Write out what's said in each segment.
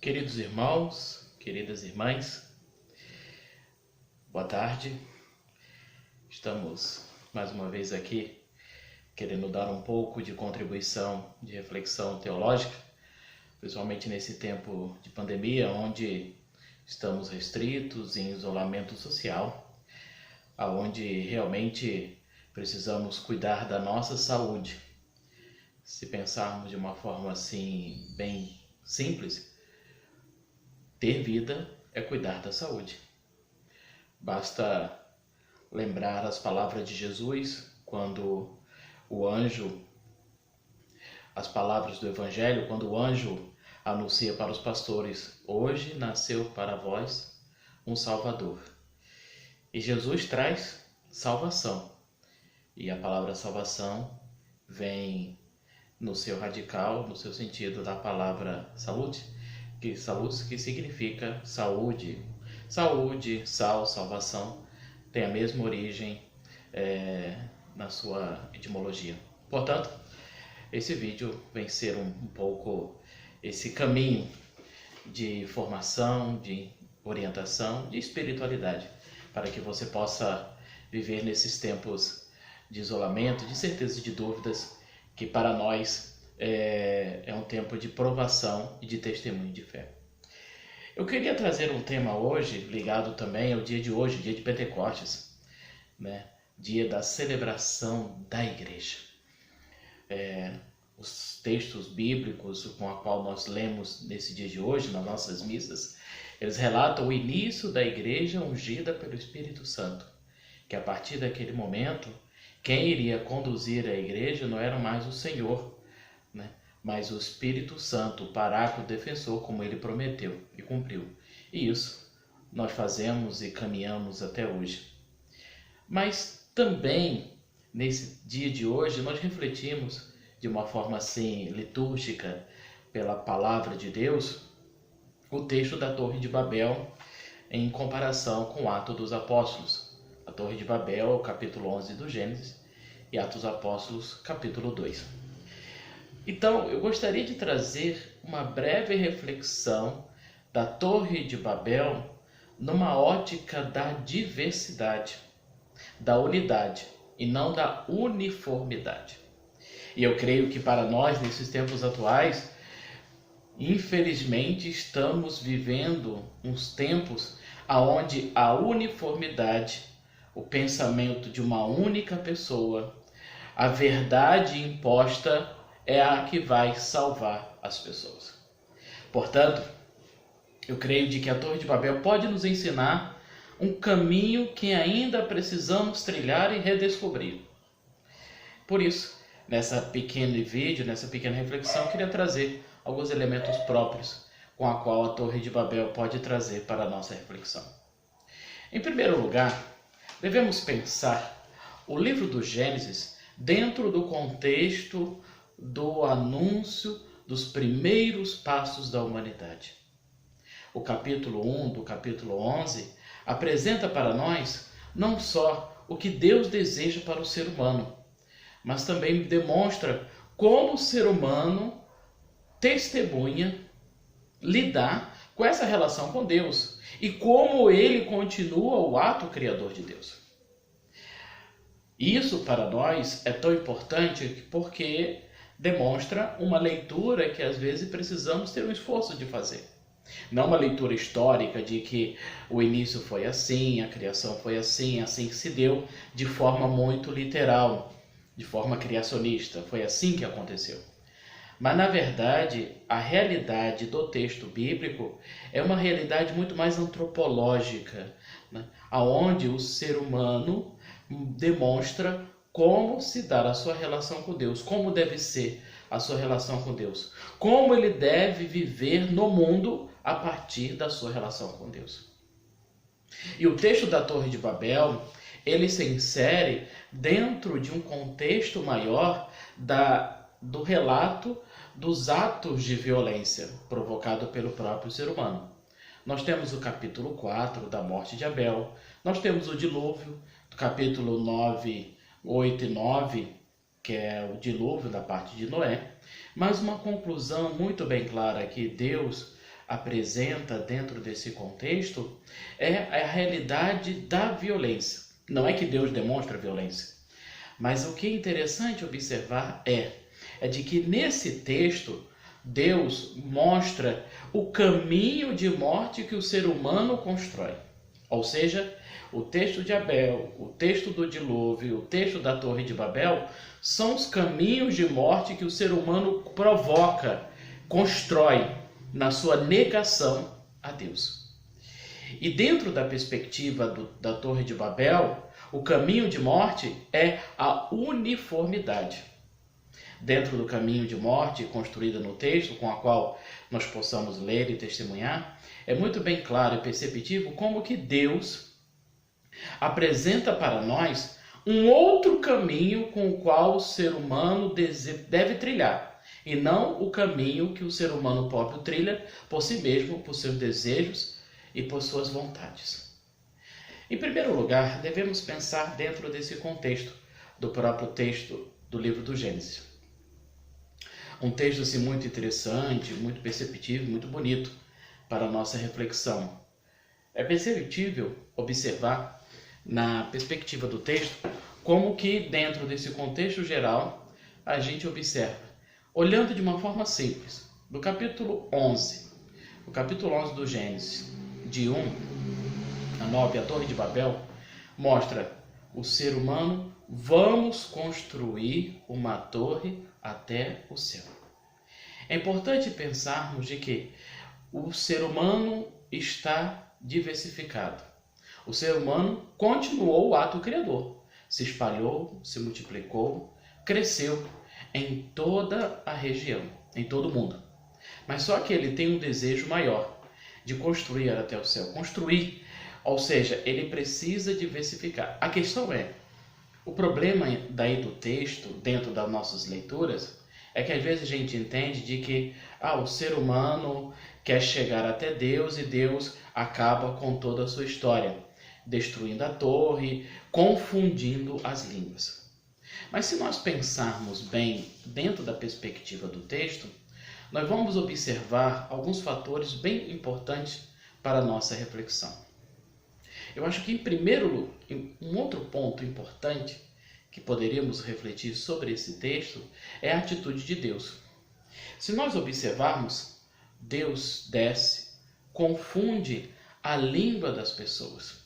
Queridos irmãos, queridas irmãs, boa tarde. Estamos mais uma vez aqui querendo dar um pouco de contribuição de reflexão teológica, principalmente nesse tempo de pandemia, onde estamos restritos em isolamento social, aonde realmente precisamos cuidar da nossa saúde. Se pensarmos de uma forma assim bem simples, ter vida é cuidar da saúde. Basta lembrar as palavras de Jesus quando as palavras do Evangelho, quando o anjo anuncia para os pastores: hoje nasceu para vós um Salvador. E Jesus traz salvação. E a palavra salvação vem no seu radical, no seu sentido da palavra saúde, que significa saúde. Saúde, salvação, tem a mesma origem na sua etimologia. Portanto, esse vídeo vem ser um pouco esse caminho de formação, de orientação, de espiritualidade, para que você possa viver nesses tempos de isolamento, de certeza e de dúvidas, que para nós é um tempo de provação e de testemunho de fé. Eu queria trazer um tema hoje, ligado também ao dia de hoje, dia de Pentecostes, né? Dia da celebração da igreja. Os textos bíblicos com a qual nós lemos nesse dia de hoje, nas nossas missas, eles relatam o início da igreja ungida pelo Espírito Santo, que a partir daquele momento, quem iria conduzir a igreja não era mais o Senhor, né? Mas o Espírito Santo, o paráclito defensor, como ele prometeu e cumpriu. E isso nós fazemos e caminhamos até hoje. Mas também, nesse dia de hoje, nós refletimos de uma forma assim litúrgica, pela palavra de Deus, o texto da Torre de Babel em comparação com o Atos dos Apóstolos. A Torre de Babel, capítulo 11 do Gênesis, e Atos dos Apóstolos, capítulo 2. Então, eu gostaria de trazer uma breve reflexão da Torre de Babel numa ótica da diversidade, da unidade e não da uniformidade. E eu creio que para nós, nesses tempos atuais, infelizmente estamos vivendo uns tempos onde a uniformidade, o pensamento de uma única pessoa, a verdade imposta é a que vai salvar as pessoas. Portanto, eu creio de que a Torre de Babel pode nos ensinar um caminho que ainda precisamos trilhar e redescobrir. Por isso, nessa pequena vídeo, nessa pequena reflexão, eu queria trazer alguns elementos próprios com a qual a Torre de Babel pode trazer para a nossa reflexão. Em primeiro lugar, devemos pensar o livro do Gênesis dentro do contexto do anúncio dos primeiros passos da humanidade. O capítulo 1 do capítulo 11 apresenta para nós não só o que Deus deseja para o ser humano, mas também demonstra como o ser humano testemunha, lidar com essa relação com Deus e como ele continua o ato criador de Deus. Isso para nós é tão importante porque demonstra uma leitura que às vezes precisamos ter um esforço de fazer. Não uma leitura histórica de que o início foi assim, a criação foi assim, assim que se deu, de forma muito literal, de forma criacionista, foi assim que aconteceu. Mas na verdade, a realidade do texto bíblico é uma realidade muito mais antropológica, né? Onde o ser humano demonstra como se dar a sua relação com Deus, como deve ser a sua relação com Deus, como ele deve viver no mundo a partir da sua relação com Deus. E o texto da Torre de Babel, ele se insere dentro de um contexto maior do relato dos atos de violência provocado pelo próprio ser humano. Nós temos o capítulo 4 da morte de Abel, nós temos o dilúvio, do capítulo 9, 8 e 9, que é o dilúvio da parte de Noé, mas uma conclusão muito bem clara que Deus apresenta dentro desse contexto é a realidade da violência. Não é que Deus demonstra violência, mas o que é interessante observar é de que nesse texto Deus mostra o caminho de morte que o ser humano constrói. Ou seja, o texto de Abel, o texto do dilúvio, o texto da Torre de Babel são os caminhos de morte que o ser humano provoca, constrói na sua negação a Deus. E dentro da perspectiva da Torre de Babel, o caminho de morte é a uniformidade. Dentro do caminho de morte construído no texto, com a qual nós possamos ler e testemunhar, é muito bem claro e perceptível como que Deus apresenta para nós um outro caminho com o qual o ser humano deve trilhar, e não o caminho que o ser humano próprio trilha por si mesmo, por seus desejos e por suas vontades. Em primeiro lugar, devemos pensar dentro desse contexto do próprio texto do livro do Gênesis. Um texto assim, muito interessante, muito perceptível, muito bonito para a nossa reflexão. É perceptível observar na perspectiva do texto como que dentro desse contexto geral a gente observa, olhando de uma forma simples, do capítulo 11, o capítulo 11 do Gênesis, de 1 a 9, a Torre de Babel, mostra o ser humano, vamos construir uma torre até o céu. É importante pensarmos de que o ser humano está diversificado. O ser humano continuou o ato criador, se espalhou, se multiplicou, cresceu em toda a região, em todo o mundo. Mas só que ele tem um desejo maior de construir até o céu, construir, ou seja, ele precisa diversificar. A questão é, o problema daí do texto, dentro das nossas leituras, é que às vezes a gente entende de que o ser humano quer chegar até Deus e Deus acaba com toda a sua história, destruindo a torre, confundindo as línguas. Mas se nós pensarmos bem dentro da perspectiva do texto, nós vamos observar alguns fatores bem importantes para a nossa reflexão. Eu acho que, em primeiro lugar, um outro ponto importante que poderíamos refletir sobre esse texto é a atitude de Deus. Se nós observarmos, Deus desce, confunde a língua das pessoas.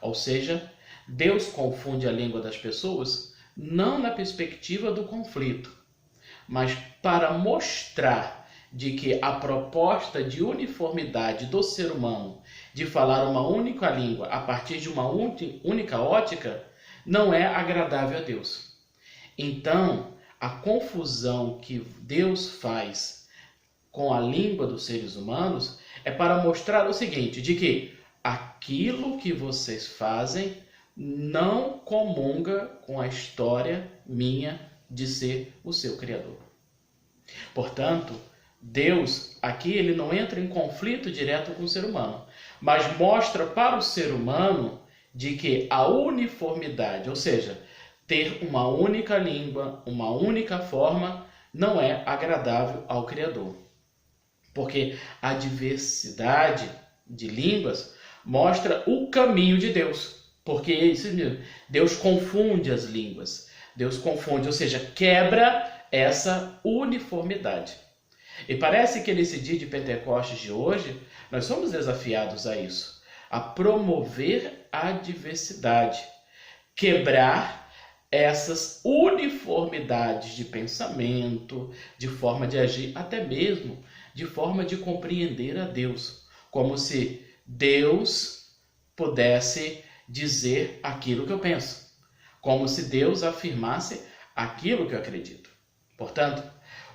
Ou seja, Deus confunde a língua das pessoas não na perspectiva do conflito, mas para mostrar de que a proposta de uniformidade do ser humano, de falar uma única língua a partir de uma única ótica, não é agradável a Deus. Então, a confusão que Deus faz com a língua dos seres humanos é para mostrar o seguinte, de que aquilo que vocês fazem não comunga com a história minha de ser o seu Criador. Portanto, Deus, aqui, ele não entra em conflito direto com o ser humano, mas mostra para o ser humano de que a uniformidade, ou seja, ter uma única língua, uma única forma, não é agradável ao Criador. Porque a diversidade de línguas mostra o caminho de Deus. Porque Deus confunde as línguas. Deus confunde, ou seja, quebra essa uniformidade. E parece que nesse dia de Pentecostes de hoje, nós somos desafiados a isso, a promover a diversidade, quebrar essas uniformidades de pensamento, de forma de agir, até mesmo de forma de compreender a Deus, como se Deus pudesse dizer aquilo que eu penso, como se Deus afirmasse aquilo que eu acredito. Portanto,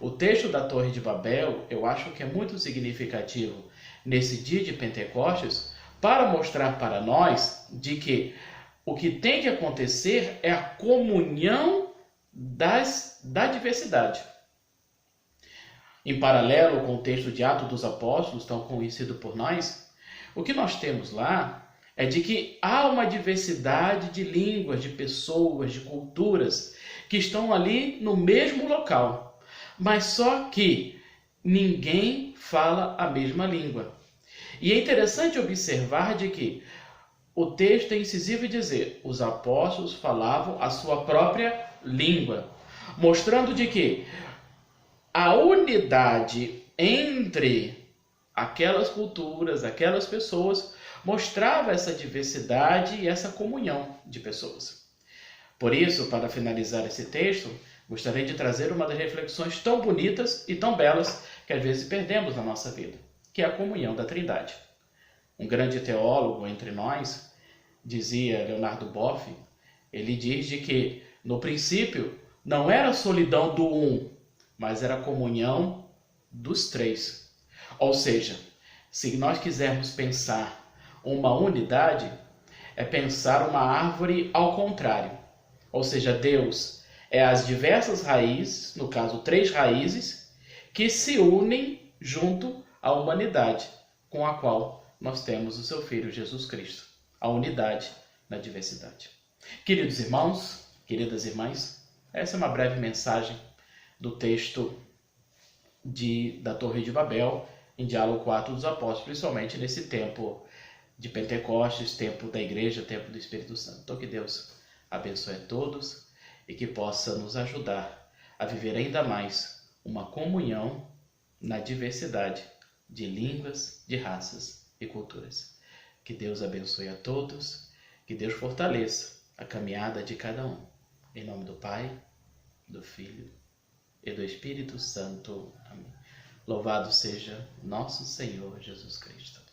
o texto da Torre de Babel, eu acho que é muito significativo nesse dia de Pentecostes, para mostrar para nós de que o que tem que acontecer é a comunhão da diversidade. Em paralelo com o texto de Atos dos Apóstolos, tão conhecido por nós, o que nós temos lá é de que há uma diversidade de línguas, de pessoas, de culturas que estão ali no mesmo local. Mas só que ninguém fala a mesma língua. E é interessante observar de que o texto é incisivo em dizer: os apóstolos falavam a sua própria língua, mostrando de que a unidade entre aquelas culturas, aquelas pessoas, mostrava essa diversidade e essa comunhão de pessoas. Por isso, para finalizar esse texto, gostaria de trazer uma das reflexões tão bonitas e tão belas que às vezes perdemos na nossa vida, que é a comunhão da Trindade. Um grande teólogo entre nós, dizia Leonardo Boff, ele diz de que no princípio não era a solidão do um, mas era a comunhão dos três. Ou seja, se nós quisermos pensar uma unidade, é pensar uma árvore ao contrário. Ou seja, Deus é as diversas raízes, no caso 3 raízes, que se unem junto à humanidade, com a qual nós temos o seu Filho Jesus Cristo. A unidade na diversidade. Queridos irmãos, queridas irmãs, essa é uma breve mensagem do texto da Torre de Babel, em diálogo com Atos dos Apóstolos, principalmente nesse tempo de Pentecostes, tempo da Igreja, tempo do Espírito Santo. Então que Deus abençoe a todos e que possa nos ajudar a viver ainda mais uma comunhão na diversidade de línguas, de raças e culturas. Que Deus abençoe a todos, que Deus fortaleça a caminhada de cada um. Em nome do Pai, do Filho e do Espírito Santo. Amém. Louvado seja nosso Senhor Jesus Cristo.